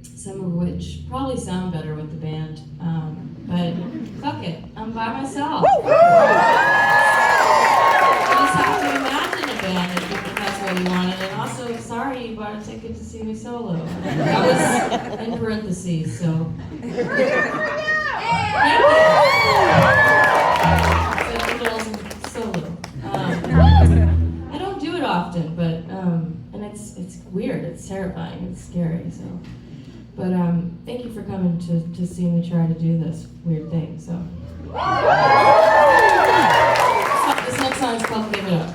some of which probably sound better with the band. But fuck it, I'm by myself. You just have to imagine a band if that's what you wanted. And also, sorry you bought a ticket to see me solo. That was in parentheses, so. Thank you. Solo. I don't do it often, but and it's weird, it's terrifying, it's scary. So, but thank you for coming to see me try to do this weird thing. So, this next song is called "Give It Up."